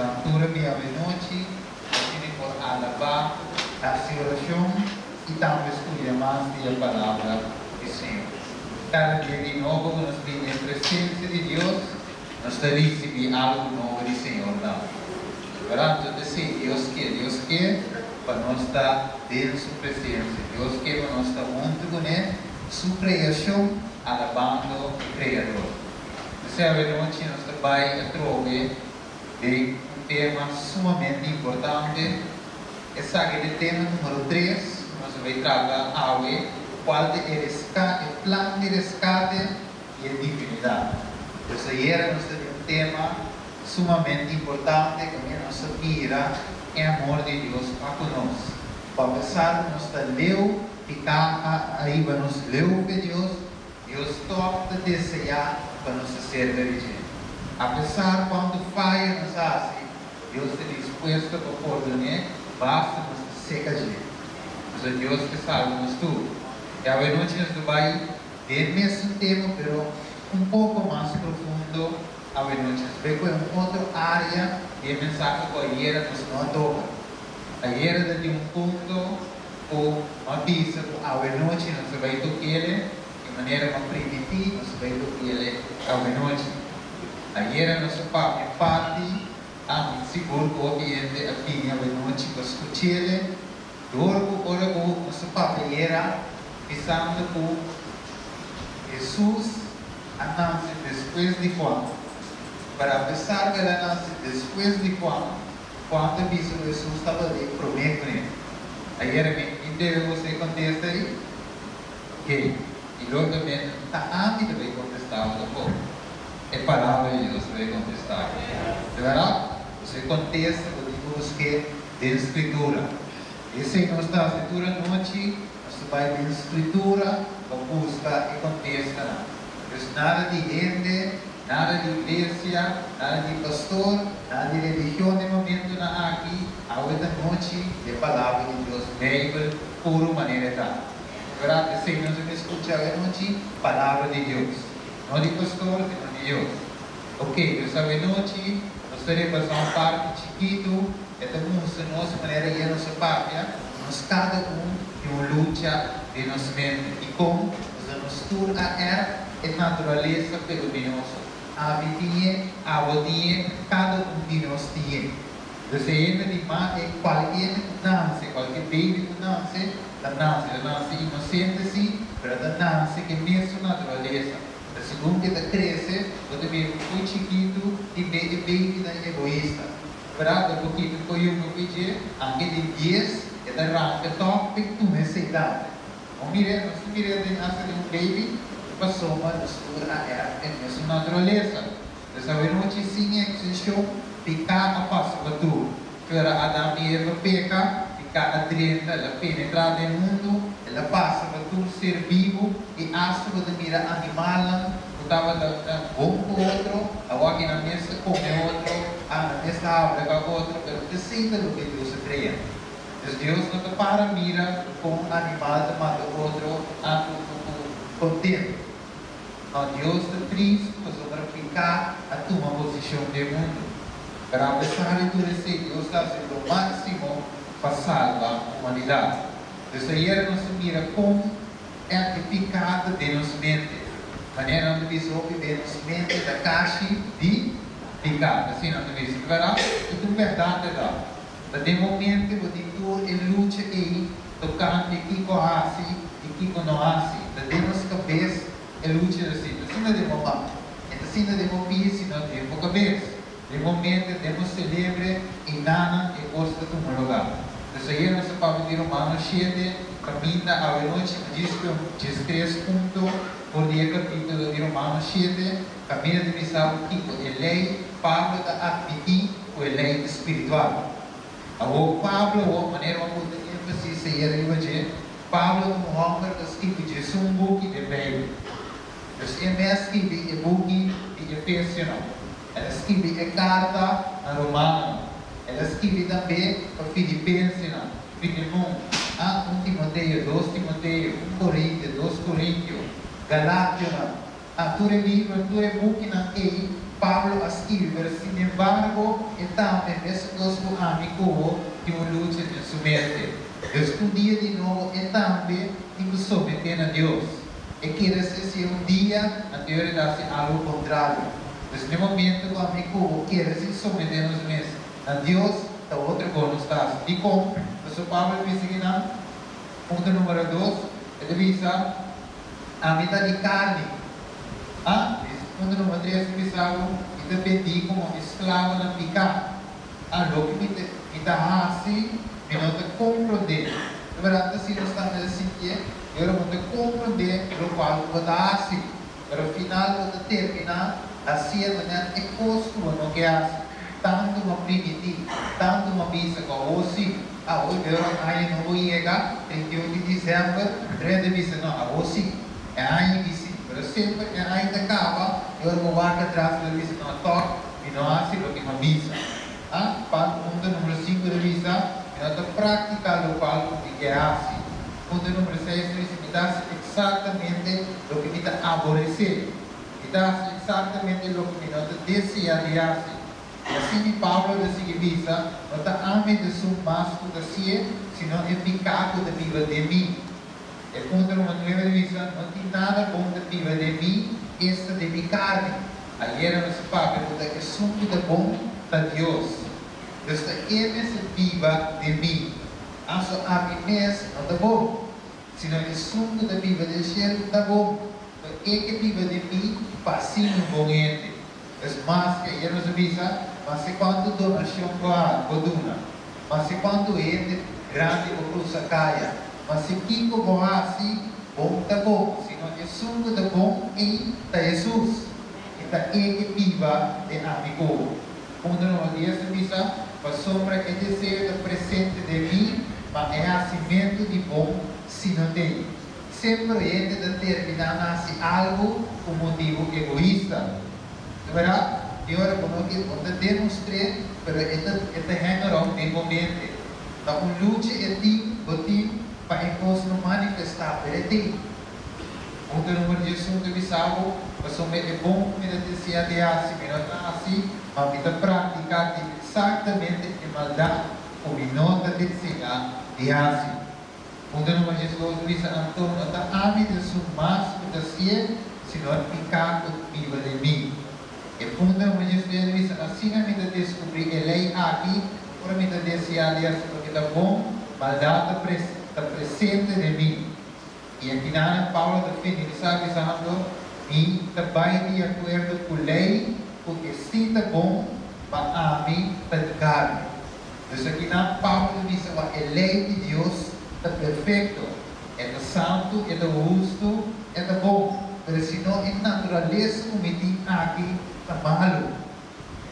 aventura minha noite, assim por alabar a oração e também escolher mais a palavra do Senhor. Cada dia de novo nós vemos a presença de Deus, nós recebemos algo novo do Senhor. Verdade? Então, assim, Deus quer para nós estar dentro de sua presença. Deus quer para nós estar junto com Ele, sua criação, alabando o Criador. Essa noite nós vai através de um tema sumamente importante. Esse é o tema número 3. Nós vamos trabalhar hoje qual é o plano de resgate e a divinidade. Então, hoje nós temos um tema sumamente importante que a nossa mira é o amor de Deus para conosco. Para pensar, nós leu, ficar aí para nos leu de Deus toca desejar para nos servir. Apesar quando falha nos hace, Deus está disposto a perdonar, basta nos secar. Mas Deus que salva-nos tudo. E a noite nós vamos ver o mesmo tema, mas um pouco mais profundo. A noite nós vamos ver uma outra área de mensagem que a era nos não toca. A era de um ponto ou uma pista, a noite nós vamos tocar de maneira mais primitiva, nós vamos tocar a noite. Ayer nossa parte, seguro que o ambiente aqui na noite para escutar, ora nossa parte era pensando que Jesus anunció depois de Juan. Para pesar que ele anunció depois de Juan, quando visto Jesus estava de prometer. Ayer me entendeu você contesta aí? Ok. E logo também está antes de contestar o povo. É palavra de Deus vai contestar. De verdade? Você contesta o que busque da Escritura. E se nós da Escritura noite, nós vai da Escritura, para buscar e contesta. Então, nada de gente, nada de igreja, nada de pastor, nada de religião de momento na aqui, a outra noite, de palavra de Deus, Bíblia, pura maneira tá. De verdade? Se nós vamos escutar a noite, palavra de Deus. Não de pastor, não de Deus. Ok, essa noite nós teremos uma parte chiquito, nossa maneira de nossa pátria, nós cada tem uma luta de nossa mente e como nós turna a natureza pecaminosa. A vidinha, a vodinha, cada de nós tem. Então, ainda de mais qualquer dança, qualquer baby dança, a dança inocente sim, mas a dança que é mesmo natureza. Segundo que cresce, você vê muito chiquito e bem egoísta. Para o que foi um vídeo, aqui de 10, é da ranca top, tu me sei dar. O mire, nós de nascer de um baby, passou uma mistura é mesmo natureza. Essa noite sim existiu, ficar a passo para tu. Para Adão e Eva peca, ficar adrenta, ela penetrar no mundo, ela passa para tu ser vivo e acha que mira animal, estava bom com o outro, agora na mesa come outro, na mesa abre com o outro, mas decida o que Deus cria. Então Deus não te para mira com um animal que mata o outro, com tempo. Não, Deus te triste para ficar a tua posição de mundo. Para apesar de tudo isso, Deus está sendo o máximo para salvar a humanidade. Então, aí nós mira como é o pecado de nossa mente. Maneira onde visou viver nossa mente da caixa de pecado. Assim, não é isso? Verá? Então, verdade dá. Mas, no momento, eu digo, ele luta aí, tocando de que conhece e que não conhece. Da nossa cabeça, ele luta assim. Assim, não devemos lá. Assim, não devemos vir, senão devemos cabeça. De momento, devemos celebrar e nada e gosta de um lugar. Então, aí, nós vamos ver Romanos 7, caminha à noite, diz que 13 pontos, por dia capítulo de Romanos 7, caminha de visar o tipo de lei, Pablo da admitir o lei espiritual. O Pablo, a maneira como eu ênfase se Pablo, um homem que escreve de um book de Bíblia. Ele escreve um book de Efésios. Ela escreve a carta a Romano. Ela escreve também a Filipenses, Filemon, 1 Timoteo, 2 Timoteo, 1 Coríntios, 2 Coríntios, Galátia, tu livro, tu book na que Pablo escreve, sin embargo, também mesmo com amigo que o luta em sua mente. Um dia de novo, também tem que submeter a Deus. E quer dizer, um dia, a Deus dá-se algo contrário. Nesse momento, o amigo quer se submeter nos mesmos. A Deus, da outra coisa está. E como? Então, Pablo diz que não. Ponto número 2, ele diz a metade de carne. Ponto número 3, ele diz que pedir como escravo na picada. Algo que me dá assim, me não te compreender. Na verdade, se nós estamos assim, eu não te compreender o qual eu vou assim. Mas ao final, eu vou terminar assim, é costume, não que assim. Tanto uma primitiva, tanto uma missa com hoje, hoje eu não vou chegar, 31 de dezembro, 3 de missa, não, hoje é aí que sim, mas sempre é aí que acaba, eu vou lá atrás da missa, não toque, e não assim, porque uma missa. Ponto número 5 da missa, eu estou praticando o qual que é assim. Ponto número 6, me dá exatamente o que me dá aborrecer, me dá exatamente o que me dá desejar. Assim, Paulo diz que não está ame de seu masco da cia, senão é pecado de viva de mim. E ponto número 9 diz, não tem nada bom de viva de mim, esta de minha carne. Ayer nos Papa pergunta que sumo de bom da Deus. Esta ele se viva de mim. Aso a mim mesmo não está bom. Senão é sumo de viva de Deus está bom. Então, ele que viva de mim, passinho bom entre. Es mais que ele nos avisa, mas quando donação goduna, mas quando ele grande o cruz caia, mas se Kiko boasi, bom tá bom, se não é sumo da bom em da Jesus, então ele viva de amigo. Quando não diz avisa, a sombra é desejo do presente de mim, mas é acimento de bom se não tem. Sempre ele determina assim algo com motivo egoísta. Verdade? E agora, como eu demonstrei, mas este hangar-on tem momento. Então, o luta é ti, para impor no manifestar, é ti. O número de Jesus que bisavo, mas é bom que me dizia de assim, mas me praticar exatamente a maldade, como nota de ensinar de assim. O número de Jesus que bisa Antônio, está a mim de seu mais que dizia, senão pecado viva de mim. E ponto número 10 diz, assim a minha descobrir a lei aqui, para me desejar porque está bom, maldade está presente de mim. E aqui na Paulo define, ele sabe dizendo, e também de acordo com a lei, porque se está bom, mas a mim está de carne. Então aqui na Paulo diz, a lei de Deus está perfeito, é santo, é justo, é bom. Mas se não é natureza como tem aqui, está malo.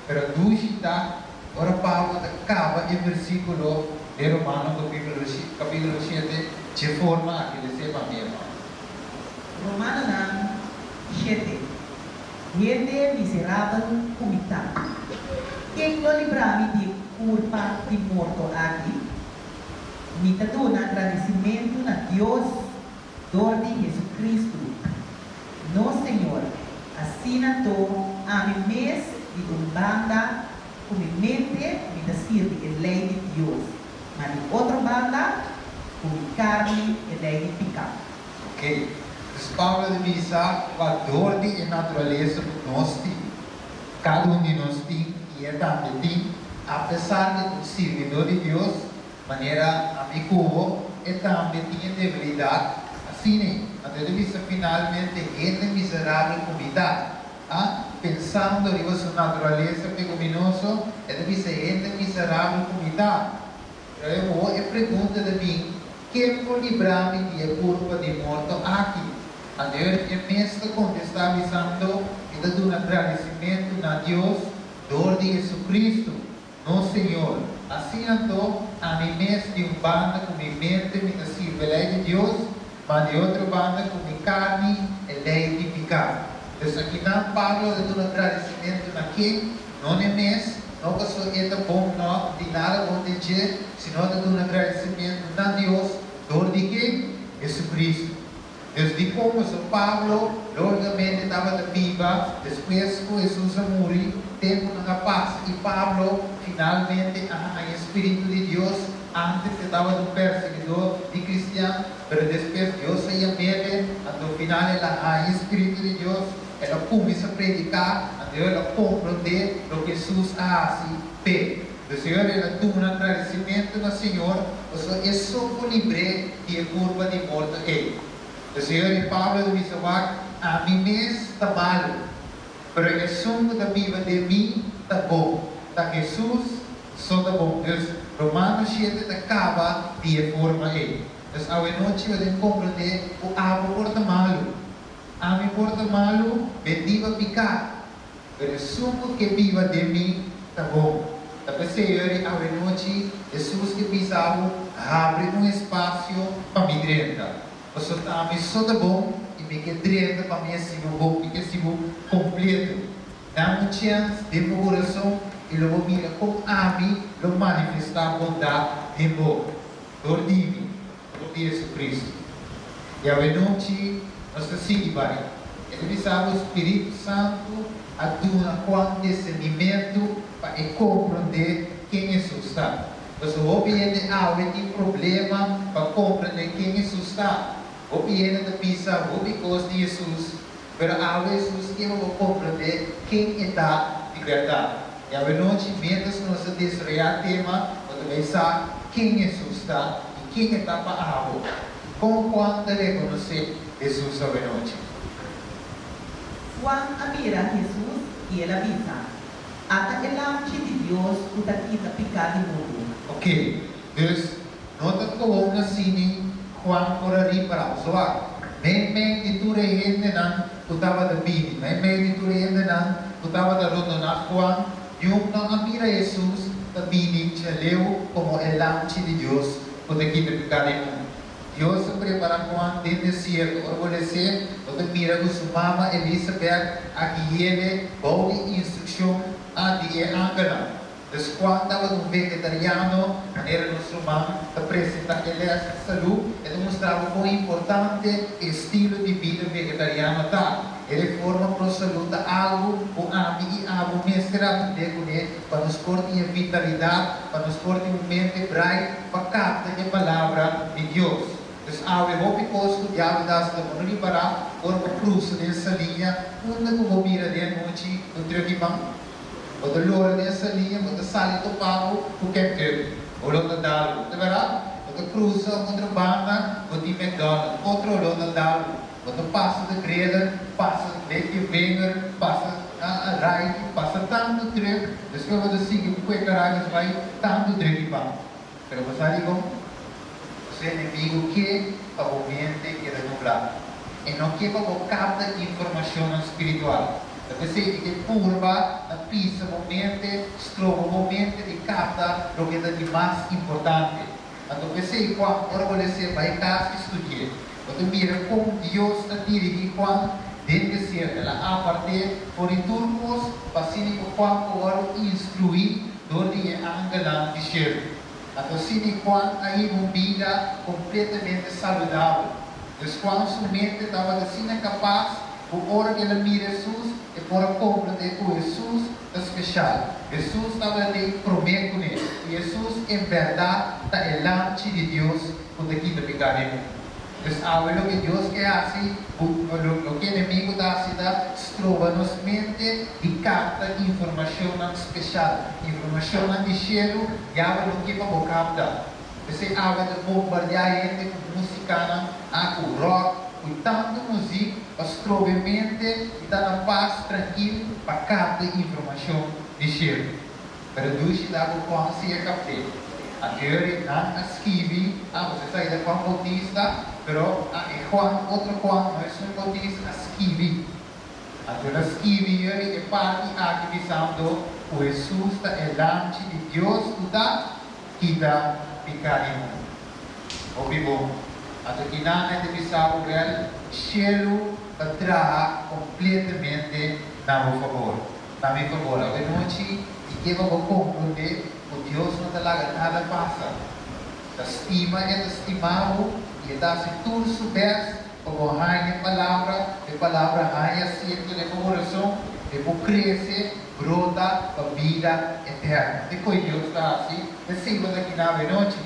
Pero a dúvida, ora Paulo acaba em versículo de Romanos, capítulo 7, de forma que ele sepa mesmo. Romanos 7. Gente miserável como está. Quem não livrar-me de culpa de morto aqui, me dá um agradecimento a Deus, dor de Jesus Cristo, nosso Senhor. Assim estou a mim mesmo de banda, com minha mente, me dá servir a lei de Deus. Mas de outra banda, com minha carne, a lei de pecado. Ok. Então, Paulo diz a dor de natureza que nós temos. Cada um de nós tem, e é também tem, apesar de ser servidor de Deus, maneira amigo, é também tem debilidade. Assim, até vista finalmente, ele miserável comida. Pensando em sua natureza pecaminosa, ele diz, ele miserável comida. Eu pergunto de mim, quem pode livrar-me de culpa de morto aqui? A Deus é mesmo quando está avisando e dando um agradecimento a Deus, dor de Jesus Cristo, nosso Senhor. Assim então, a mim mesmo de uma banda com minha mente, me dá a lei de Deus, mas de outra banda com minha carne, a lei de pecado. Então aqui não Paulo dando um agradecimento aqui, não é mesmo, não que só é bom, não, de nada bom dizer, senão dando um agradecimento a Deus, dor de quem? Jesus Cristo. Deus de como Pablo, logicamente estava na Bíblia, depois que Jesus morreu, tempo na paz, e Pablo, finalmente, o Espírito de Deus, antes estava no perseguidor de cristiano, mas depois Deus ia mele, no final, o Espírito de Deus, ela começa a predicar, ela compreende o que Jesus faz, o Senhor ela tem um agradecimento no Senhor, é só livre de a curva de morte. O Senhor e Pablo diz: a mim mesmo está mal, mas o assunto da Bíblia de mim está bom. Está Jesus, só está bom. Deus, Romanos 7 acaba de forma aí. Então, a noite eu tenho que compreender o abo porta malo. A mim porta malo, bendiva picar. Mas o assunto que viva de mim está bom. Então, Senhor, a noite, Jesus que pisava, abre um espaço para me direita. Você está só de bom e me quer direita para mim assim bom, porque assim completo. Dá uma chance de meu coração e eu vou mirar como a mim, eu manifestar a bondade de bom. Por mim, por Jesus Cristo. E a noite, nós seguimos. Ele sabe o Espírito Santo a dar um discernimento para compreender quem Jesus está. Você obviamente tem problema para compreender quem Jesus está. Obviamente pensa, because de Jesus, mas há vezes que vamos compreender quem está de verdade. E a noite, menos nós desrear tema, você vai saber quem Jesus está e quem está para algo. Como quando reconhecer Jesus a noite. Juan mira Jesus e ele avisa: até que a de Deus o daqui da picada de mundo. Ok, Deus, nota que o assim, Juan por ali para o soar. Bem de tu reende não, tu estava da bini. Bem de tu reende não, tu estava da roda na Juan. Yung não mira Jesus da bini que leu como el lamchi de Deus o daqui da picada de mundo. Deus se prepara Juan de desierto, obedecer, quando mira com sua mama Elizabeth, aqui ele, boa instrução a de angana. Então, quando estava um vegetariano, maneira nosso irmão apresentar ele a saúde, ele mostrava quão importante o estilo de vida vegetariano está. Ele forma para a saúde algo, o amigo e algo mestrado de comer, para nos pôr em vitalidade, para nos pôr em mente breve, para captar a palavra de Deus. Então, eu vou estudar das da liberar por uma cruz dessa linha, onde eu vou mirar de noite, no tribunal. O dolor dessa linha, o sali do pago, o que é que o lado dalo, de verdade? O cruza outra banda, o de McDonald's, outro lado dalo, o passa de grelha, passa de venger, passa a ride, passa tanto treco, depois eu vou seguir o que caralho vai tanto treco e pão. Pero você digo, você é inimigo que obviamente quer nublar. E não quer captar informação espiritual. Perché che curva la pista momento, trova momento di capta lo che è di más importante. Quando perché qua ora vuole essere vai casa e studiare. Quando mira come Dio sta dirigendo qua dentro sia la a parte fuori turcos passini qua ora instruir dove angelan di scelta. Quando sini qua hai una vita completamente saludabile. Então quando sua mente estava assim capaz o hora que ela mira Jesus é para compreender que Jesus é especial. Jesus estava ali prometendo com ele. E Jesus, em verdade, está delante de Deus por aqui do pecado. Então, o que Deus quer assim, o que o inimigo está assim, trova nos mente e capta informação especial. Informação de cheiro, e o que para captar. Você há de bombardear a gente com música, com rock, com tanta música, mas provavelmente está na paz, tranquilo, para captar informação de cheiro. Para duas dá o Juan se é captado. Aquele não escreve, você sai da Juan Bautista, mas Juan, outro Juan, não é um Bautista, escreve. Aquele escreve, ele é parte aqui visando o Jesus está delante de Deus, que dá pecado. Obviamente. Até que nada de visar o real, cielo atrás completamente na meu favor. Na minha favor. A noite, e que eu vou compreender, o Deus não talaga nada passa. A estima é estimado, e está se tudo soubesse, como hay a palavra hay asiento de coração, depois cresce, brota para a vida eterna. Depois Deus está assim, é sempre daqui na noite.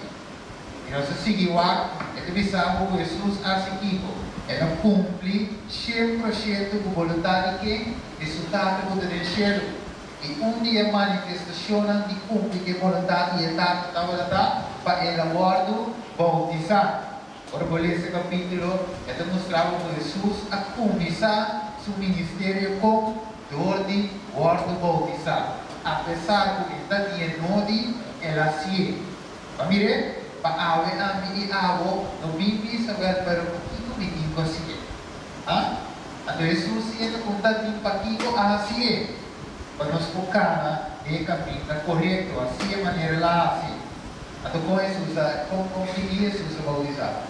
E nós seguimos lá, ele pensava que Jesus assim, ela cumpre 100% da vontade que resultado do céu. E dia manifestação de cumprir que vontade e estava para ela guardo bautizar. Ora, esse capítulo mostrava que Jesus a começar seu ministério com dor de guardo bautizar. Apesar de que está dia ela se mire, para a e avo no bibi saber para o que conseguir. Então Jesus ia contar de paquito assim, para nos focar no caminho correto, assim a maneira lá assim. Então com Jesus, como Jesus bautizar?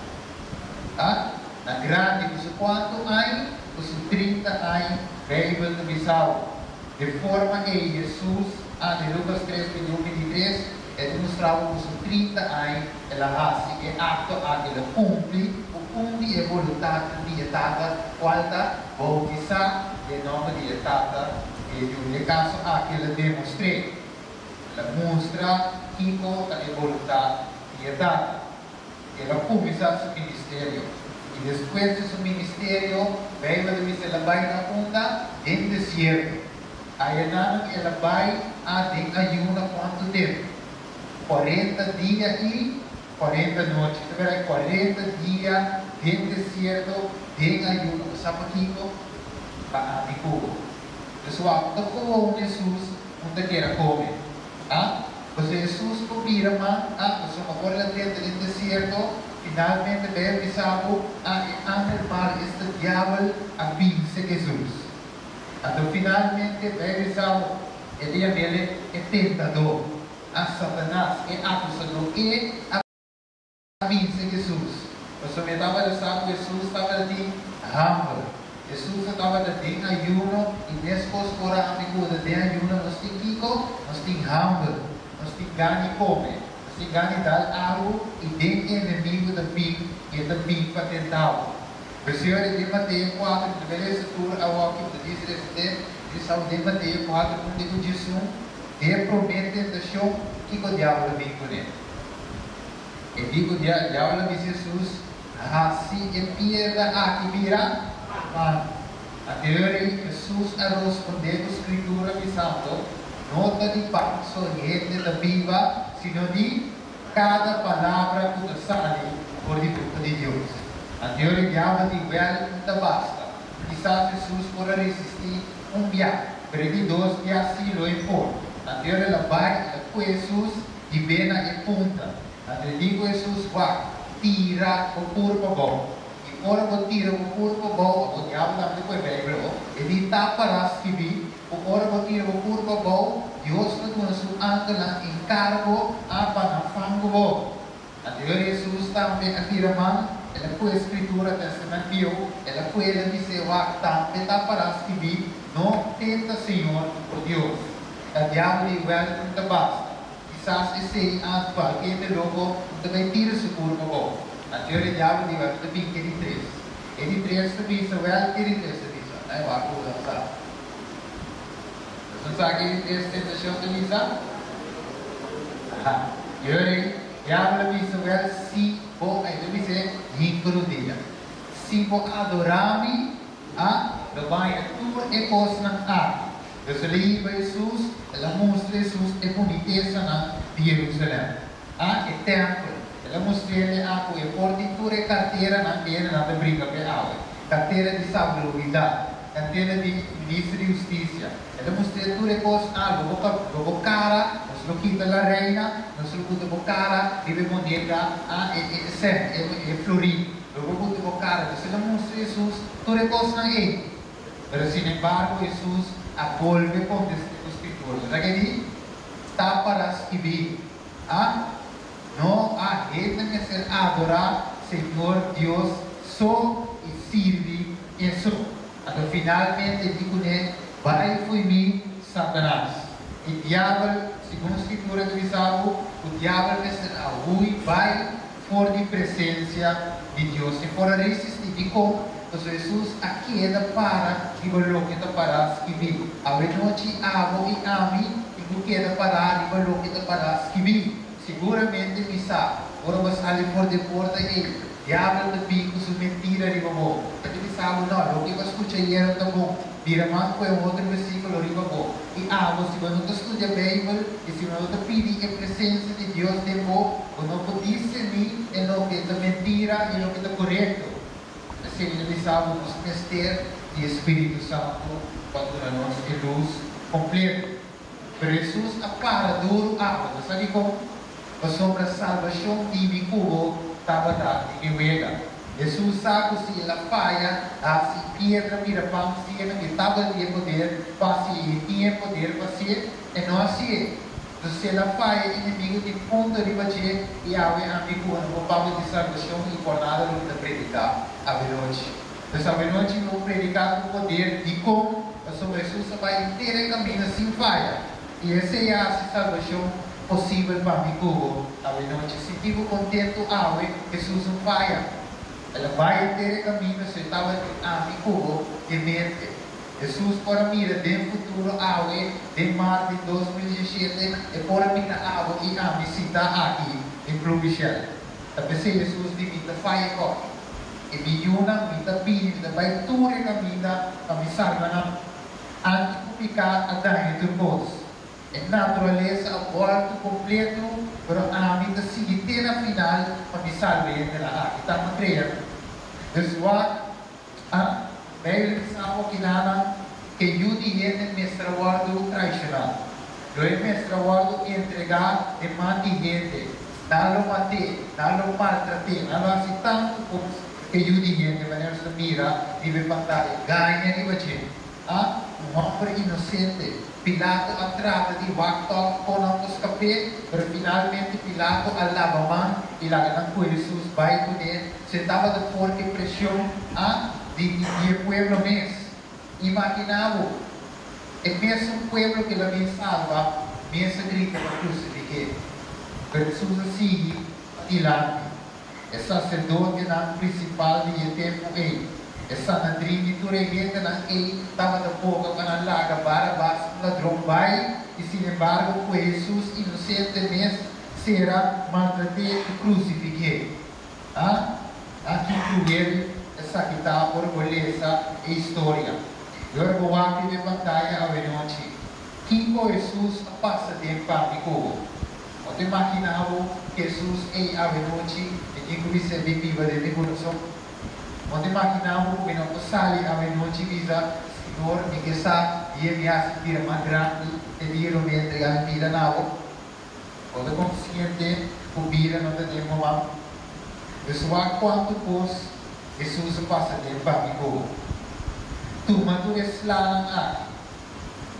Na grande, quanto há, os 30 há, Bíblia do Bissau. De forma que Jesus, em Lucas 3:23, demonstrava que os 30 há, ela hace, que apto a que ela cumpre, a vontade de etapa, qualta, bautizar, de nome de etapa, e no caso, a que ela demonstrei. Ela mostra que a vontade de etapa. Ela começa seu ministério. E depois de seu ministério, ela vai na ponta do deserto. Aí ela vai a ayuna quanto tempo? 40 dias e 40 noites. Então, 40 dias dentro do deserto, de ayuna. Sabe aqui? Para a Cuba. Pessoal, como Jesus não quer comer? Jesus pupira agora dentro do deserto, finalmente deve pensar normal este diabo a vencer Jesus. Então finalmente deve pensar ele é tentador, a Satanás é acusador e a vencer Jesus. Você me estava dizendo que Jesus estava de humble. Jesus estava de ayuno e depois fora amigo de ayuno nós temos humble. Nós temos ganho come, nós temos ganho dar algo e den inimigo da bim e da bim para tentar. Versículo de Mateus 4, de beleza tour ao que diz de Mateus 4, onde Jesus promete tentação que o diabo vem com ele. E digo o diabo diz Jesus, assim é pierda a que virá, até Jesus a responder a escritura de santo. Nota de passo gente da Bíblia, sino de cada palavra que sai por de boca de Deus. A teoria diabo de velho não basta. Quizás Jesus pode resistir dia, mas de 2 dias assim lo impor. A teoria ela vai, com Jesus de bena e punta. A teoria Jesus vai tirar o corpo bom. E ora o tira o corpo bom, o diabo não depois velho, ele tapa as que vi. O ora o tira o corpo bom, Deus não nos anda em cargo a panafango bom. A teoria Jesus também atira mão, ela foi a escritura testamental, ela foi a dizer o também tapa as que vi, não tenta Senhor o Deus. A diabo de velho não basta. Quizás esse atual que ele logo também tira o corpo bom. A teoria diabo de velho também que ele três. Ele três também se velho que ele três também. Aí o acordo sabe. Você sabe que esse tentação também sabe? Yuri, diabo de velho se for aí também se incluía. Se for adorar-me, vai tudo é coisa na arte. Deus livra Jesus, ela mostra Jesus é boniteza de Jerusalém. É templo. Ela mostra ele a que é portitura carteira na terra na briga para carteira de sabedoria, carteira de ministro de justiça. Ela mostra tudo é coisa logo cara, nós quita a reina, nós quita a cara, vive moneda, é florir. Logo quita a cara, ela mostra Jesus, tudo é coisa na ele. Mas sin embargo Jesus volve com as escrituras. Sabe que está para escrever. Não há gente que ser adorar Senhor Deus só e serve isso. Então finalmente digo vai fugir Satanás. E o diabo, segundo a escritura do Isaú, o diabo vai fora de presença de Deus. Se for resistir e como Jesus aqui é para e valor que está para escrever. A noite amo e ame e o que é para e valor que está para escrever. Seguramente me sabe. Ora mas ali por de porta ele. Diabo de bico su mentira riba mo. Tapi me sabe não. Lo que você escuta aí era tão bom. Vira mais com outro versículo riba mo. E amo se você não estuda a Bíblia e se você não pede a presença de Deus de mo, você não pode discernir em lo que é mentira e lo que é correto. Assim, ele sabe os mistérios do Espírito Santo quando nós é luz completa. Mas Jesus apara duro água. Sabe como? Sobre a salvação de cubo estava dado em Vega. Jesus sabe se ela falha, se piedra mira pão, se ela estava de poder, se tinha poder, se e não assim. Então, se ela falha, inimigo de ponto de bater e a amigo no papel de salvação e por nada não está predicar a noite. Então, a noite não predicar com poder de como sobre Jesus vai inteiro caminho sem falha. E essa é a salvação possível para mim. A noite, se fico contente, Jesus não falha. Ela vai inteiro caminho, se estava a mim de mente. Jesus para mira de futuro de março de 2017 e para mira e a visita aqui em Clube Michel. Tapi se Jesus divita fai ko. E biuna mita pini da vai ture camina kami salva na antipublicar a dar turbos. E naturaleza a volta completo pero a mita seguinte na final kami salva na aqui tá na creia. Deswa Bem, sabe que nada que Yudi é mestrawardo tradicional. Lo é mestrawardo entregar de mantigente, dá-lo mate, dá-lo maltrate, dá-lo assim tanto que Yudi é de maneira que mira, vive pantalla, ganha e vai um homem inocente. Pilato atrapa de waktu kono escape, pero finalmente Pilato alabaman, ilagan ko Jesus vai com ele, sentava de forte pressão de pueblo mes. Imaginava, é mesmo pueblo que la me salva, mesmo grita para crucificar. Pero Jesus assim, adiante, é sacerdote principal de tempo ele. Essa nadrinha tu regenta na estava da boca para laga Barabás ladrão vai e sin embargo foi Jesus inocente mesmo será maltratado e crucificado. Aqui cruel essa que está por beleza e história. Eu vou aqui de pantalla a ver onde quem foi Jesus passa tempo para mim. Você imaginava que Jesus é a ver onde e quem conhece bem viva de meu coração. Onde imaginamos que não sale a noite visa Senhor e que sa ia me assistir mais grande e dir me entregar vida na água. Onde consciente o vida não tem momento. Pessoal quanto pos Jesus passa tempo para mim. Tu és lá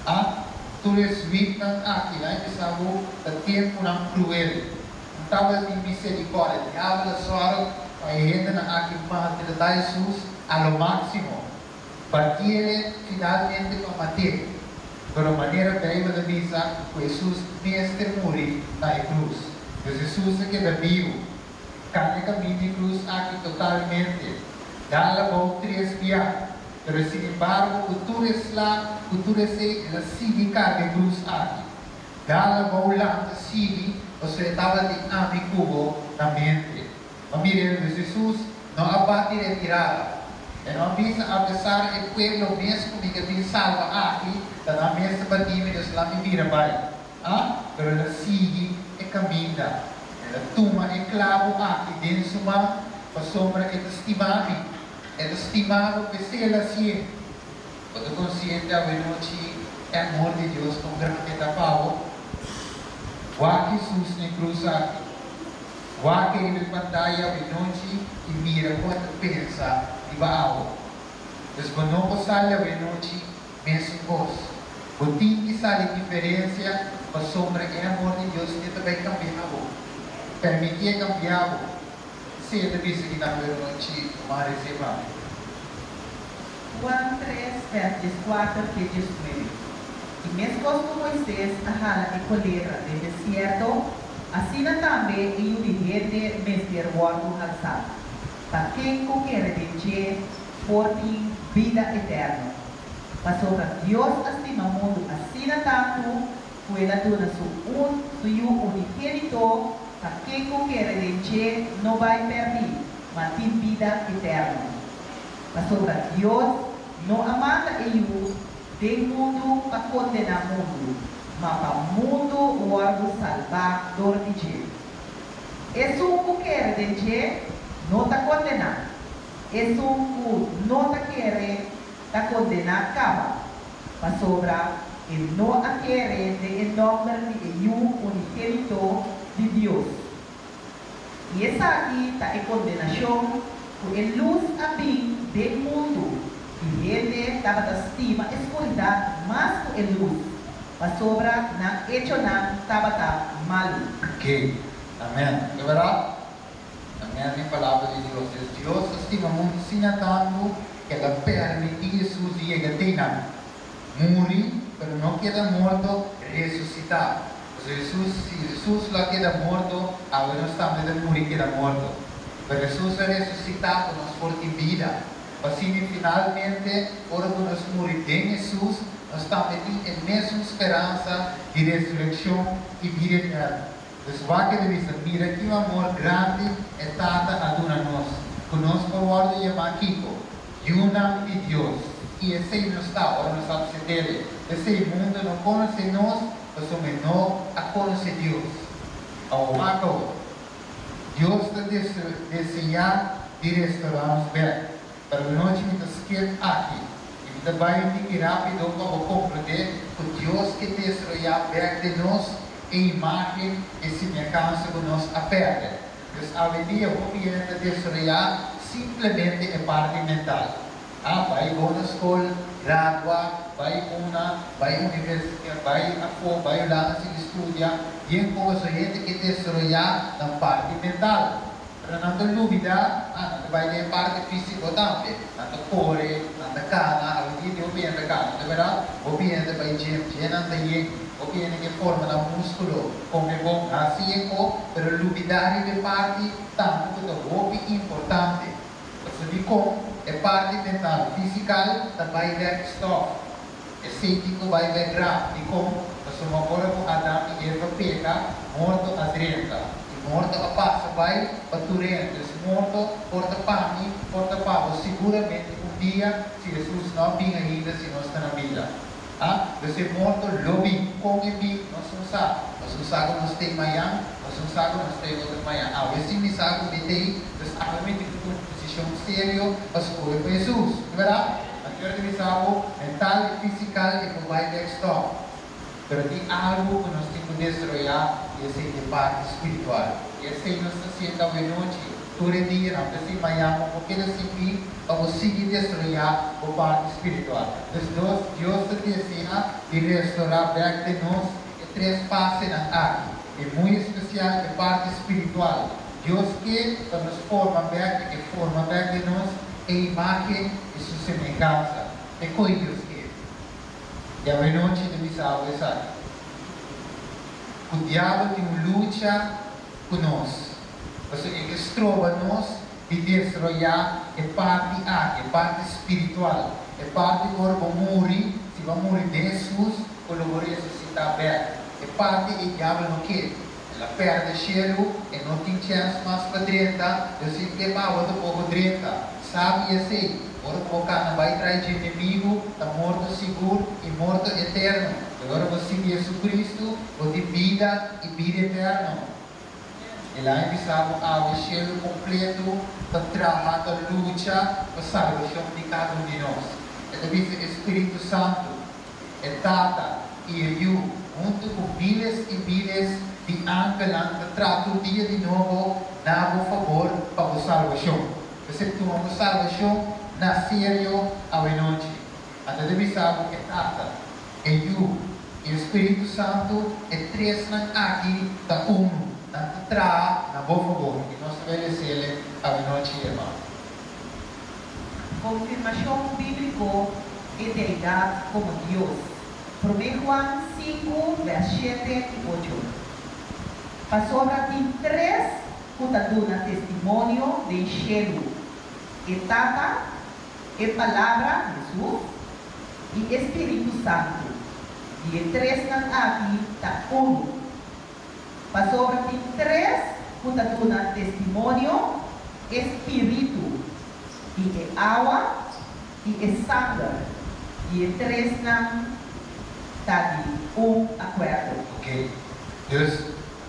na tu és vivo na aqui lá que sabe o tempo não cruel. Estava de misericórdia, habla só aí entra na aqui para tratar Jesus ao máximo, para que ele finalmente combater. Pero maneira terrível da missa, Jesus mestre morrer na cruz. Jesus que é vivo, carne caminho de cruz aqui totalmente. Dá-la para 3 dias, pero sin embargo, cultura se la sigue carne cruz aqui. Dá-la para lá, sigue, você estava de amigo na mente. Mire, Jesus não abate retirada. E não avisa a pesar do pueblo mesmo que tem salva aqui, da mesa batimos Deus lá me vira vai. Pero ela sigue e caminha. Ela toma e clavo aqui dentro de uma sombra e estimame. Ela estimava que se ela se quando consciente a noite é amor de Deus com grande tapao. O Jesus nem cruz aqui. Wake de pantalla de noite e mira quanto pensa e vai. Depois não passar de noite mesmo vos. O tem que sair diferença para sombra que é amor de Deus que também cambiar. Permitir cambiar. Se é de que na noite uma reserva. Juan 3, versos 4 e 19. E mesmo como Moisés arrala e colera do deserto, assim também e o dirigente mestre guardo alçado. para quien quiere de por ti vida eterna. Mas sobre Dios estima o mundo assim tanto, que ela dona su unigênito, para quem quer de não vai perder, mas tem vida eterna. Mas sobre Deus não amanda ele do mundo para condenar o mundo, mas para o mundo o órgão salvador de Deus. Esse que quer de não está condenado. Esse que não está querendo está condenado acaba. Mas sobre ele não a querer de nome de unigênito de Deus. E essa aqui está a condenação por a luz a bem do mundo. E ele estava da estima a escuridão mais que a luz. Mas sobre na hecho na estava da mal. Ok. Amém. É verdade? Amém. A palavra de Deus. Deus estima muito assim tanto que ela permitiu Jesus llegar a terminar. Morir, mas não queda morto, ressuscitar. Se Jesus lá queda morto, agora nós estamos de morir queda morto. Mas Jesus é ressuscitado, nós por vida. Assim, finalmente, quando nós morimos em Jesus, nós estamos em mesma esperança de ressurreição e vida eterna. Então, vai que deve ser, mira que o amor grande é tata a dona nós. Conosco o ordem de chamar Kiko, Yuna de Deus. E esse não está, agora nós sabemos dele. Esse mundo não conhece nós, mas somos não a conhecer Deus. Ao marco, Deus está desejando de restaurar-nos bem. Para nós, muitas vezes aqui. E também que rápido para compreender que Deus que desejou bem de nós a imagem e semelhança que nós aperta. Então, a dia o que é desejar simplesmente é parte mental. Vai na escola, gradua, vai universidade, vai lá se estudar, e em coisa gente que desejar na parte mental. Para não ter dúvida, vai ter parte física também. Não corre, não cana, a vida o bem da cana, de verdade, o bem da vai gym, não tem o bem que forma na músculo, como é bom, assim é bom, pero dúvida de parte tanto que é importante. Porque como é parte mental, física, vai ver stop, é científico vai ver grave, e como nós agora com Adão e Eva peca, morto a direita. Morto a passa, vai para Turentes, morto, porta pane, porta pavo. Seguramente dia, se Jesus não vinha ainda, se nós estamos na vida. Você morto, lobby, como é bem, nós não sabemos. Nós não sabemos, nós temos amanhã, nós não sabemos, nós temos outra manhã. Você me sabe, me tem, nós realmente com uma posição séria, para escolher para Jesus. Não é verdade? Aqui me sabe, mental e física, e vai ver stop. Pero tem algo que nós temos que destruir, e esse é a parte espiritual. E esse nós estamos sendo a noite, todo dia, não precisa amanhã, porque nós temos para conseguir destruir a parte espiritual. Então, Deus te deseja de restaurar bem de nós e três passos aqui. É muito especial a parte espiritual. Deus quer nos forma bem, que forma bem de nós, a imagem e sua semelhança. É coisa que Deus quer. E a noite de missão é essa. O diabo tem uma luta conosco. Porque ele estrova nós de destruir a parte aqui, a parte espiritual. A parte que vamos morrer, se vamos morrer de Jesus, quando vamos ressuscitar bem. A parte que o diabo não quer. Ela perde o cheiro e não tem chance mais para direita. Eu sempre falo do povo direita. Sabe assim? Agora o cara vai atrás de inimigo, está morto seguro e morto eterno. Agora você de Jesus Cristo, você vida e vida eterna. E lá empezamos a encher o completo para trabalhar, para lutar, para salvação de cada um de nós. É o Espírito Santo, é Tata e eu, junto com miles e miles de ángeles, trato o dia de novo, dá favor para a salvação. Você toma a salvação na sério à noite. Até deve saber que é Tata, é eu, e o Espírito Santo é três aqui, da na boa favor, e nós obedecemos à noite, irmão. Confirmação bíblica e deidade como Deus. 1 Juan 5, versículos 7 e 8. Pastora tem três que dão testemunho de enxergo. Tata, Palabra, Jesús, y Espíritu Santo. Y tres ng aki ta uno. Pasobra ti tres, putatuna testimonio, espíritu, y agua, y sangre. Y tres ng tadi, acuerdo. Ok. Entonces,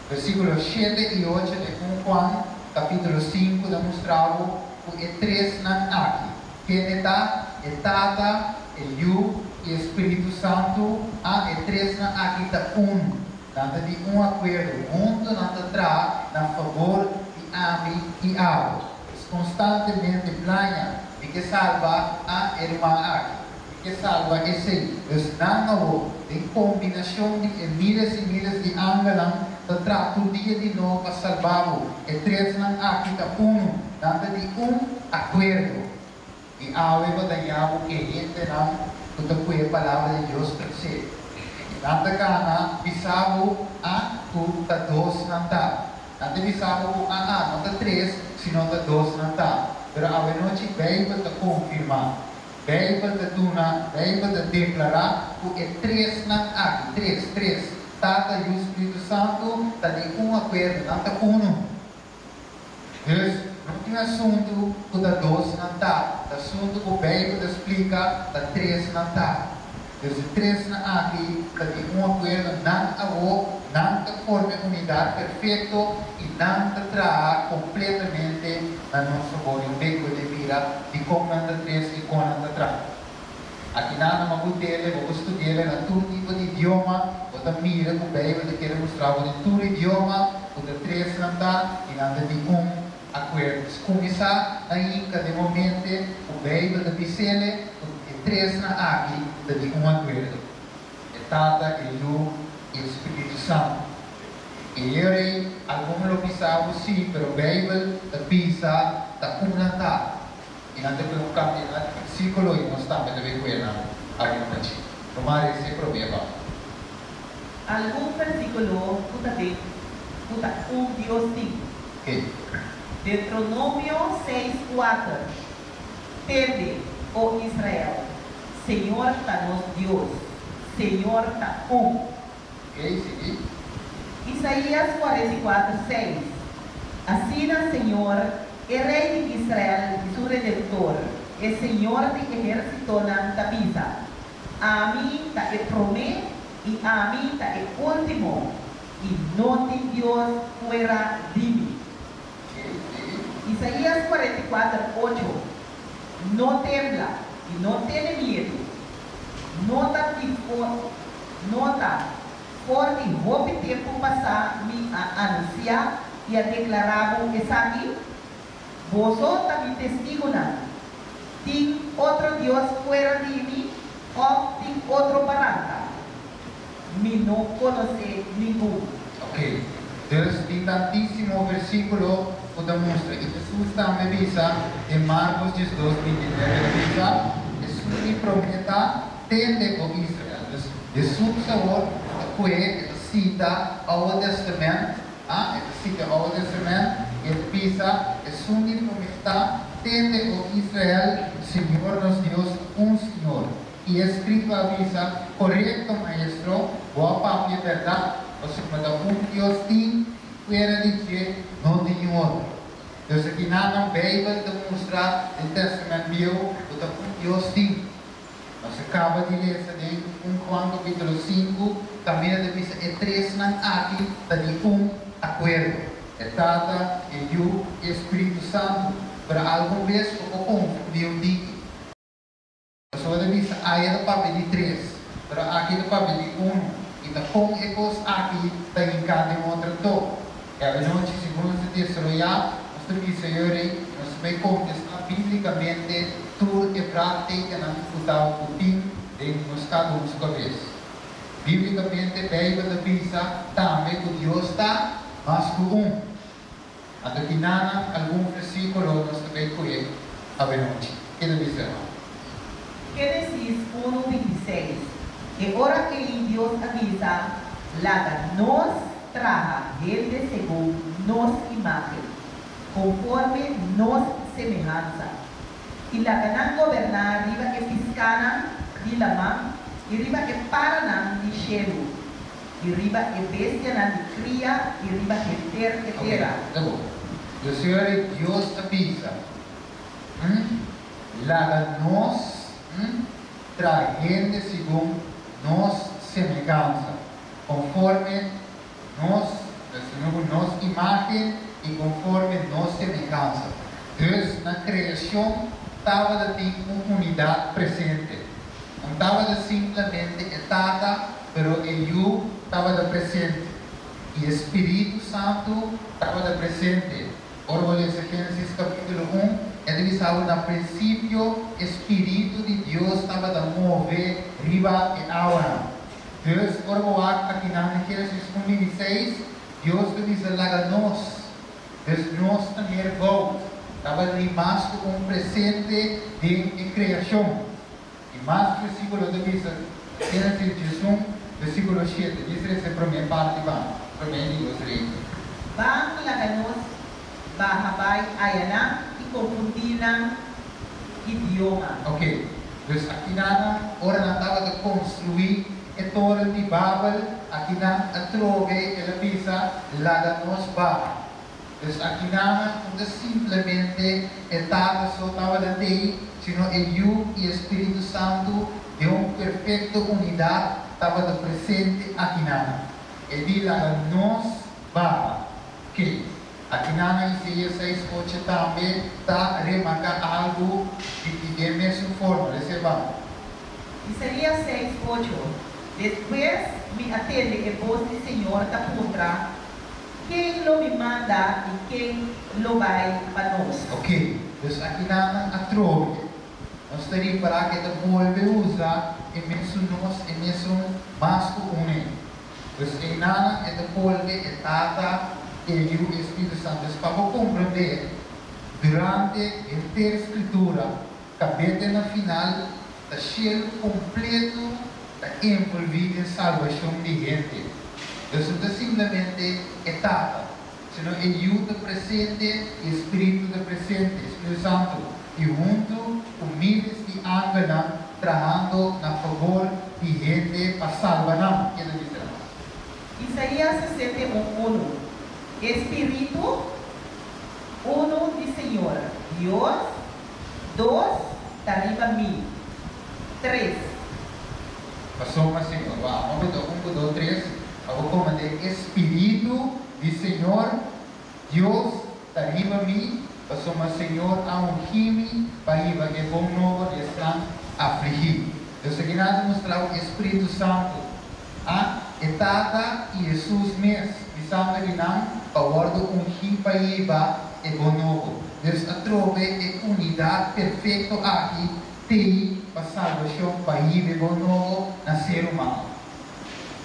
versículos 7 y 8 de 1 Juan, capítulo 5, demonstrado que tres ng aki. Que está, Tata, Yu, e Espírito Santo, tres ng aki ta uno. Nanta di acuerdo, junto nanta tra, na favor de ami e abo. Es constantemente plania de que salva a irmã aki. Que salva esse, dus nangawo, de combinação de miles e miles de ángelos, da trato dia de novo para salvar e três ng aki ta uno, nanta de acuerdo. E awe ba dayabo que gente não, tudo que a palavra de Deus per se. Nanta kana bisabo a tu ta dos nanta. Nanta bisabo ko nanta tres, sino ta dos nanta. Pero awe noche Bible ta confirma. Bible ta tuna, Bible ta declara que tres ng aki, tres. Tata e o Espírito Santo ta de acuerdo, nanta uno. Dus não tem assunto que da dos nanta. Assunto que o Bible explica da três nanta. Desde três na aqui, da de acuerdo, não avo, não te forma unidade perfeito e não te traz completamente na nossa boa um beco de vida de como anda três e como anda traz. Aqui na magutele, vou estudar na todo tipo de idioma, vou dar mira com o Bible quer mostrar o de todo idioma, o de três nanta e nada de acordos. Começar aí, cada momento, o Bible da Bicele, e três na aqui, de acordo. É Tata, é Lu e o Espírito Santo. E eu, alguns lo pensavam sim, mas o Bible da Pisa, da Unata. E não tem um versículo, e nós estamos a ver com ele, aqui. Tomara esse problema. Algum versículo, puta Deus tem. Ok. Deuteronômio 6:4. Tende, ó Israel, Senhor está nos Deus, Senhor está Ok, seguir. Isaías 44:6. Assim, Senhor, é Rei de Israel e seu Redentor, é Senhor de exército na tabisa. A mim está é promê e a mim está é último, e não tem Deus fora de mim. Isaías 44:8. No tembla y no tiene miedo. Nota por el hope tiempo pasado me anunciar y ha declarado es aquí. Vosotros mi testigo. ¿Tiene otro Dios fuera de mí o tiene otro barranca? Me no conoce ninguno. Ok. Entonces, tem tantíssimo versículo que demonstra. E Jesus também avisa em Marcos 12:29, avisa, Jesus prometa tende com Israel. Jesus agora foi cita ao Testamento, cita ao Testamento, e avisa, Jesus prometa tende com Israel, Senhor nosso Deus, Senhor. E escrito avisa, correto, maestro, boa papo e verdade. Você manda Deus tem, fuera de que não tem outro. Deus aqui na Bíblia demonstra no Testamento Bíblico que Deus tem. Você acaba de ler em 1 Juan capítulo 5, também a visa é três não aqui, está de acordo. É Tata, é Yu e Espírito Santo. Para alguma vez o Deus diz. Você vai visa aí é do papel de três, para aqui do papel de Kita kung ekos aqui tem cada outra to. É a noite segundo se desarrollar, nós temos que ser nós vai contestar biblicamente tudo e prática na dificuldade do fim de nós cada um sua vez. Biblicamente a Bíblia avisa também que Deus está mas que Até que nada algum versículo nós também conhece a noite. Que deve ser? Génesis 1:26. E ora que Dios avisa, laga nos traja gente según nos imagen, conforme nos semejanza, y la ganan gobernar riba que fiscana di lamang, y riba que paranan di shelu, y riba que bestia di cría, y riba que tera. O Senhor é Deus da pizza. Lava-nos, tragendo segundo nos semelhança, conforme nos imagem e conforme nos semelhança. Deus na criação estava de uma unidade presente. Não estava simplesmente etada, pero ele estava presente. E o Espírito Santo estava presente. Ora, Gênesis capítulo 1, ele diz algo no princípio, o Espírito de Deus estava a mover riba e água. Deus, ora, aqui na Gênesis 1:26, Deus diz lá nós. Deus nós também é bom. Estava ali mais como presente de criação. E mais versículo diz, Gênesis 1, versículo 7, diz essa primeira parte, para mim, Bang laganos, bahabay ayana, ikupundilang idioma. Ok, então aqui na hora na estava de construir a torre de Babel, aqui na a trove, ela pisa laganos barra. Então aqui na não simplesmente estava só estava de ter, sino eu e o Espírito Santo de uma perfeita unidade estava de presente aqui na. E de laganos barra. Ok, aqui na Isaías 6:8 também está remarcar algo de a mesma forma, recebam. Isaías 6:8. Después me atende que voz do Senhor da contra quem lo me manda e quem lo vai para nós. Ok, então aqui na a trove, nós teríamos para que a volve usar e mesmo nós e mesmo masculino. Então aí na a volve é tata e o Espírito Santo para compreender durante a inteira escritura, capítulo no final, está cheio completo da envolvida em salvação de gente. Então não é simplesmente etapa, senão é o presente e Espírito do presente, Espírito Santo, e junto com milhares de ángeles trabalhando na favor de gente para salvar. Isaías 61:1. Espírito, uno de Senhor, Deus, dos, arriba mim, três. Passou uma Senhor, vamos botar 1, 2, 3, vou comandar Espírito de Senhor, Deus, arriba mim, passou uma Senhor, a ungir-me, para ir que bom novo, e estão afligidos. Eu sei que nada mostrar o Espírito Santo, etapa e Jesus mesmo, de Santo de Nam, para o ungir para ir e bom novo. Deus a trove é unidade perfeita aqui, tem para salvação para ir e bom novo na ser humano.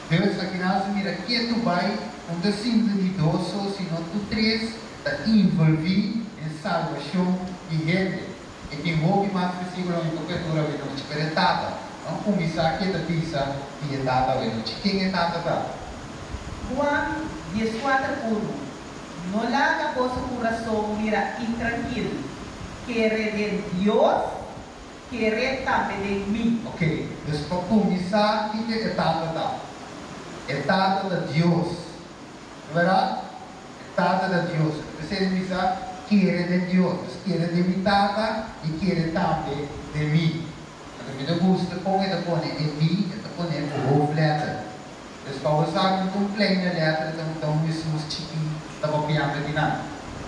Deus aqui nós mira que tu vai, não é simples de dois, senão tu três, está envolvido em salvação de gente. E quem ouve mais versículo em cobertura, não te peretada. Vamos começar aqui da pizza e a data, quem é data? Juan 14:1. No la haga vosso coração mira intranquilo. Quere de Deus, quere também de mim. Ok, então para começar, o que é data? É data de Deus. Não é verdade? É data de Deus. Você diz, quere de Deus, quere de mim data e quere também de mim. Me gusta pôr em mim, pôr em o letra. Então, para usar um kleine letra, então Jesus chiquinho está copiando de nada.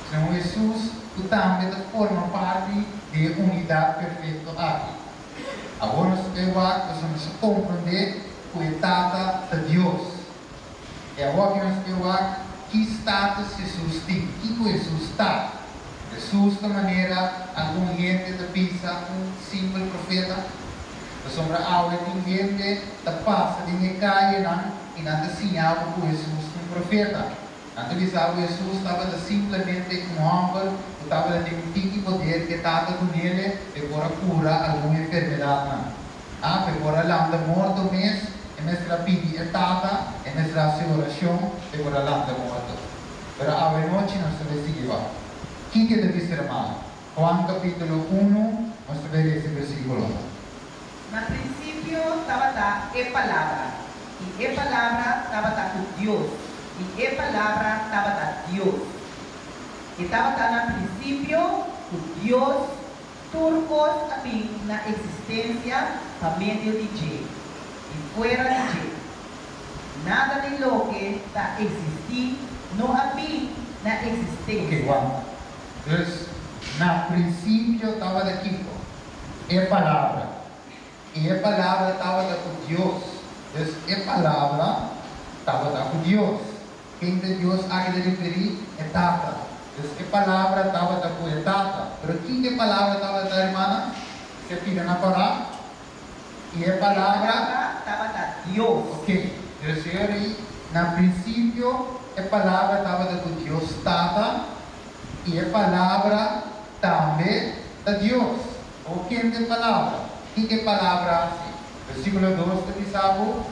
Então, Jesus também forma parte de unidade perfeita aqui. Agora, nós vamos compreender que é data de Deus. E agora que nós temos que status Jesus tem, que Jesus está. Jesus, da maneira, algum gente da pizza, simples profeta, sombra aula ninguém da passa de Necaia e nada sinal que Jesus um profeta. Nada visava Jesus estava simplesmente um homem, estava de um tipo de poder que estava com ele para curar alguma enfermidade. Para lá da morte mesmo, é nossa pedi etapa, é nossa oração para lá da morte. Para a noite nós vamos seguir. Quem que deve ser mal? Juan capítulo 1, Vamos a ver ese versículo. Na princípio estava a palavra, e a palavra estava com Deus, e a palavra estava a Deus. E estava na princípio com Deus, turcos também na existência, para meio de Deus, e fora de Deus. Nada de lo que está existir, não havia na existência. Ok, vamos. Dus, na princípio estava daqui, a palavra. E a palavra estava com Deus. Dus, a palavra estava com Deus. Quem de Deus há de referir é Tata. Dus, a palavra estava com a Tata. Mas quem a palavra estava da irmã? Se pida na palavra. E a palavra estava a Deus. Ok. Dus, aí, na princípio, a palavra estava com Deus Tata. E a palavra também da Deus. O que é a palavra? O que é a palavra assim? Versículo 2 diz algo,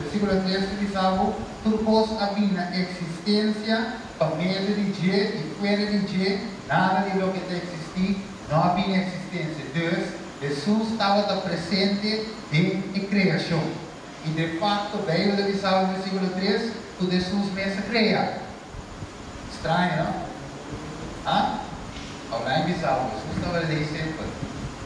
versículo 3 diz algo, todos havia na existência, para meio de Deus e fora de Deus, nada de lo que existir, não havia existência. Deus, Jesus estava presente em criação. E de facto, veio de dizer no versículo 3, que Jesus mesmo cria. Estranho, não? Online bisau, Jesus estava ali sempre.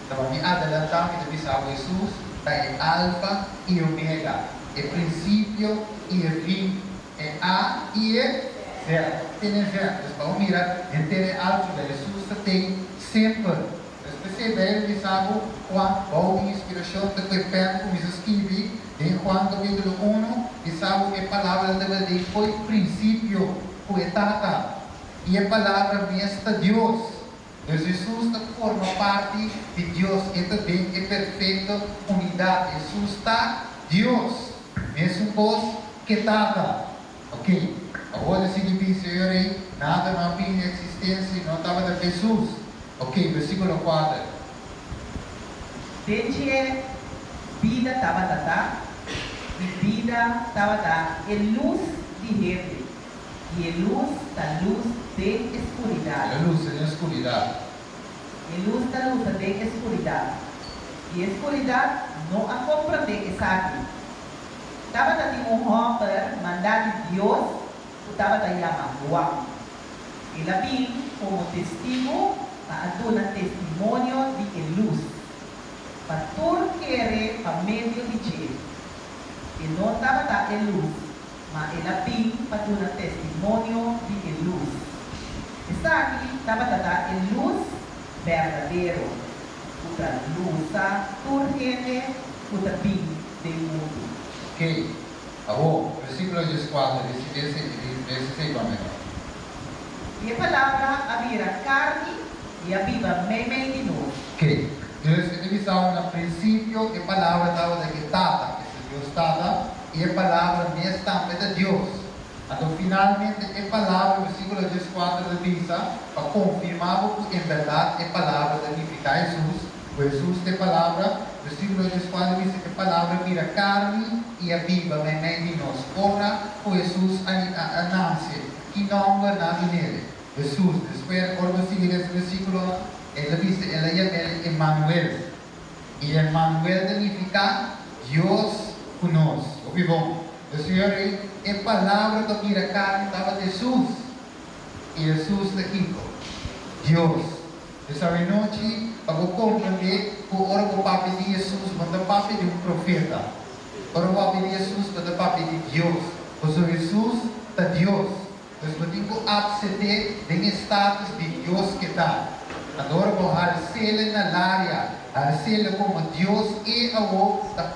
Estava me adelantando que bisau Jesus é alfa e omega, é princípio e é fim, é A e é zero. Tem zero. Então, vamos mirar, entender alfa de Jesus tem sempre. Você deve bisau, quando a inspiração de que pede como Jesus escreve, em Juan capítulo 1, bisau é a palavra de Deus, foi princípio, foi tata. E a palavra mestra Deus. Jesus forma parte de Deus e também é perfeita unidade. Jesus está Deus, mesmo Deus que está. Ok? Agora se diz, Senhor, nada não havia existência, não estava de Jesus. Ok, versículo 4. Desde vida estava a e vida estava a luz de gente. E a luz da luz de escuridade. A luz da escuridade. A luz da luz de escuridade. E a escuridade não a compreende essa aqui. Estava a homem mandado de Deus, estava a chamar Juan. Ele vinha como testigo para dar testemunho de luz. Para tudo que era para meio de Deus. E não estava a luz. Mas ela vinha para dar testemunho de luz. Essa aqui estava a dar luz verdadeiro. Outra luz urgente, outra vinha do mundo. Ok. Agora, versículo 4, esse vamos. E a palavra havia carne e havia meio de nós. Ok. Deus, ele visão no princípio, a palavra estava daqui, Tata, esse Deus Tata, e a palavra mesmo também de Deus. Então, finalmente, a palavra, versículo 4 de Bisa, para confirmar que, em verdade, a palavra significa Jesus. O Jesus tem palavra, versículo 4 diz que a palavra vira carne e a viva, no meio de nós. Ora, o Jesus a nasce, que não é nada nele. Jesus, depois, quando seguir esse versículo, ele diz, ele chama Emmanuel. E Emmanuel significa Deus conosco. Ok, bom. O Senhor, a palavra que vira carne estava Jesus. E Jesus aqui, Deus. Essa noite, para compreender que o ora o papel de Jesus, mas o papel de profeta. Ora o papel de Jesus, mas o papel de Deus. Porque Jesus é Deus. Então, eu tenho que aceder no status de Deus que está. Agora, vou ser na área, ser como Deus e a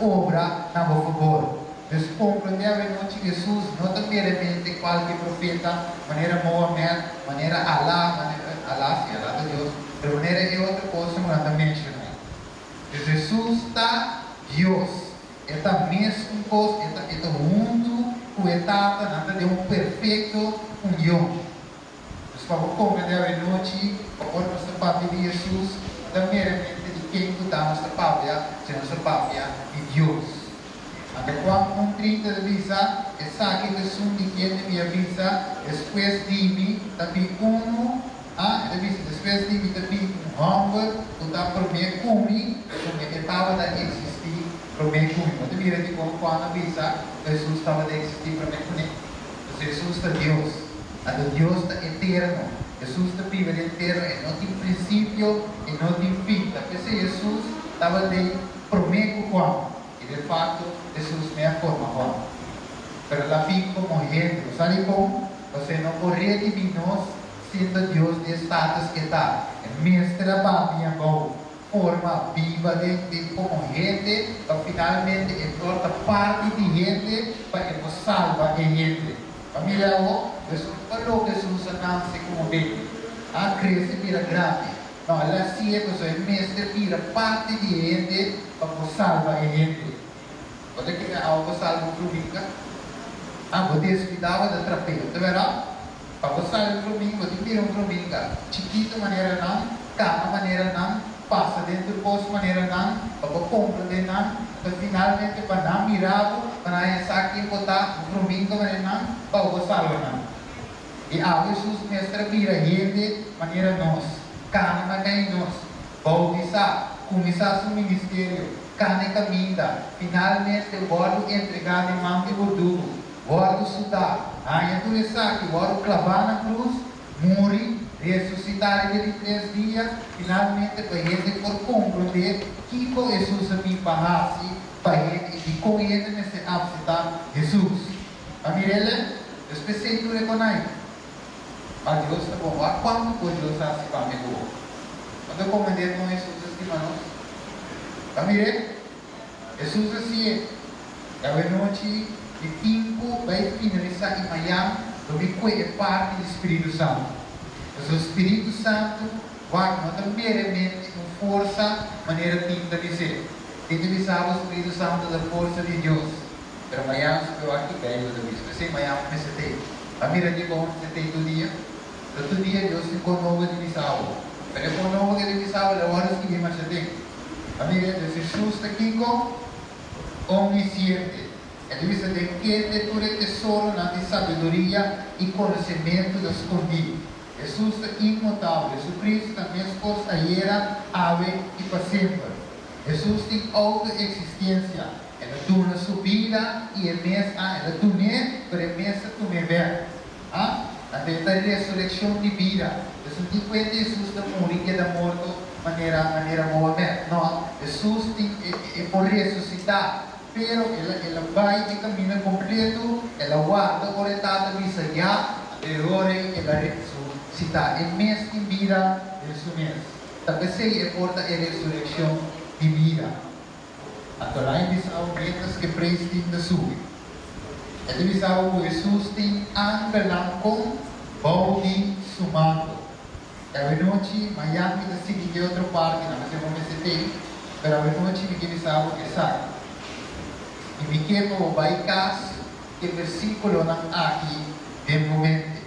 obra na favor. Então, compreender a noite Jesus, não é meramente qualquer profeta, maneira Mohamed, maneira Allah, se Allah de Deus, de maneira é outra coisa, mas também mencionar. Jesus está Deus, está mesmo coisa, está junto, com etapa, nada de perfeito união. Então, para compreender a noite, para nossa parte de Jesus, não meramente de quem está nossa pátria, se nossa pátria de Deus. Então, quando 30 de visa, essa aqui de sum de quem me avisa, depois de mim, também depois de mim, também humble, uta promê kumi, que estava a existir, promê kumi. Mas mira de como quando avisa, Jesus estava a existir promê kumi. Jesus é Deus, Deus é eterno. Jesus está vivo eterno, e não tem princípio, e não tem fim. Porque Jesus estava de promê kumi. E de fato, Jesus me forma Juan. Pero la fin como gente, sabe como? Você não corre de nós, sendo Deus de status que está. Mestre para minha mão, forma viva de como gente, para finalmente entorta parte de gente, para que nos salva a gente. Família, Jesus falou que Jesus nasce como bebê. A cresce vira grande. Não, ela se é que mestre vira parte de gente, para nos salva a gente. Pode que algo salva o Domingo? Você estudava da terapeuta, verá? Para você sair do domingo, você tira domingo. Chiquito maneira não, cama maneira não, passa dentro do bolso maneira não, para compra dentro não, para finalmente para não mirar, para essa aqui botar domingo maneira não, para você sair não. E a Jesus mestre vira gente maneira nós, cama maneira nós, bautizar, começar seu ministério, carne caminha, finalmente o guardo entregado em mão de gordugo. Guardo estudar, aí tu sabe, guardo clavar na cruz, morrer, ressuscitar ele 3 dias, finalmente para ele por compreender que com Jesus me pagasse, para ele e com ele nesse absenta Jesus. A Mirella, eu pensei que tu reconhece. A Deus está bom, a quando pode Deus assim para mim? Quando eu comandei com Jesus estima nós. A Mirella, Jesus assim é a noite de tempo vai finalizar em Miami, onde é parte do Espírito Santo. Mas o Espírito Santo vai meramente com força, maneira tinta de ser. Tem que visar o Espírito Santo da força de Deus. Mas Miami se eu aqui velho da vez. Mas em Miami me setei. A mira de bom setei todo dia. Todo dia Deus ficou novo de visar. Mas com novo de visar, a hora que me setei. A mira de Jesus está aqui com omnisciente. Ele diz que tu é tesouro na sabedoria e conhecimento do escondido. Jesus é imutável. Jesus Cristo também é coisa era, ave e para sempre. Jesus tem autoexistência. Ela torna sua vida e ela torna para a mesa tu me ver. Até a ressurreição de vida. Jesus tem que Jesus da morrer que da morto maneira movimento. Não, Jesus tem por ressuscitar. Pero ela vai de caminho completo, ela guarda corretada visa já, ela ressuscita, é mês em vida de seu mês. Também se importa a ressurreição de vida. Atualmente diz aumentas que prestem da sua. Ele diz que Jesus tem angelang com balde sumado. A noite, Miami da seguinte outra parte, não sei como se tem, mas a noite me diz que sai. E me quero baicas que versículo não aqui de momento.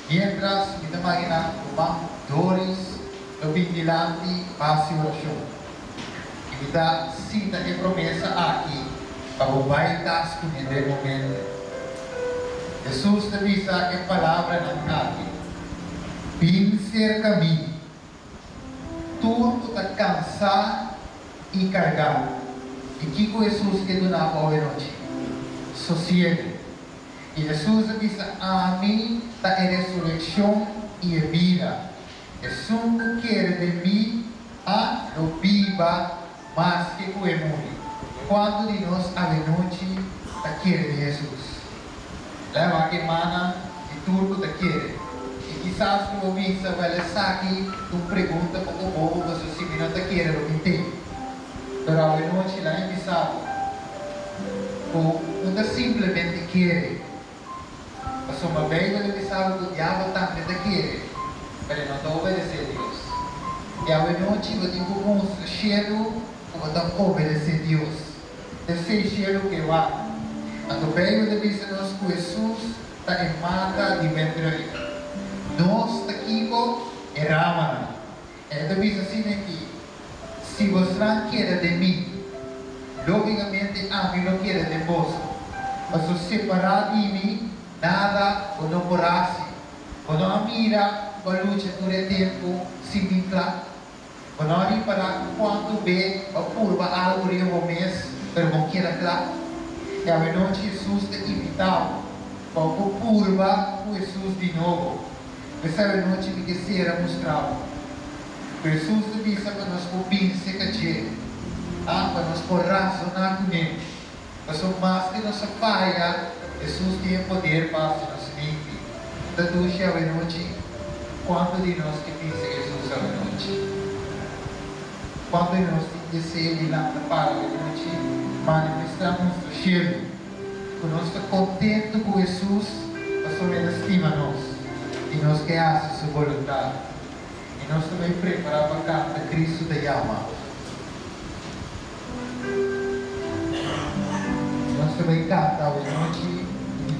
Mientras me imagina uma dores do vigilante passe oração. E me dá cita de promessa aqui para o baicas que de momento. Jesus te diz que a palavra não aqui. Vencer caminho. Tudo está cansado e carregado. E que com Jesus que donava hoje noite? Sossego. E Jesus disse, a mim está a ressurreição e a vida. Jesus quer de mim a lo viva mais que com ele morre. Quando de nós a noite está quer de Jesus. Leva que mana e tudo está quer. E quizás no momento vai aqui, tu pergunta para o povo, mas se não está quer, não entende. Pero a noite lá em Bissau, não simplesmente quer. Mas uma vez ele Bissau, o diabo também quer. Mas não está obedecendo a Deus. E a noite eu digo com o cheiro, como está obedecer a Deus. Esse cheiro que vai. Quando veio de nós com Jesus, está em mata de ventre. Nós está aqui com Ramana. Ele diz assim aqui. Se você não quer de mim, logicamente a mim não quer de vós. Mas se separar de mim, nada ou não porasse. Quando a mira, a luta por tempo, se vincla, Onori para quanto bem a curva algo de um mês, pero não quer claro. E a noite Jesus te invitava para a curva com Jesus de novo. Essa noite me quisera mostrar. Jesus te disse para nós convencer que para nós por razonar com ele. Mas o mais que nós falha, Jesus tem poder para nos mente. Tanto hoje a noite, quanto de nós que pensa Jesus a noite. Quando nós desejamos lá para a noite, manifestamos o cheiro. Quando nós estamos contentes com Jesus, nós também estima-nos. E nós queremos a sua vontade. E nós também preparamos para cantar Cristo te ama. Nós também cantamos a noite.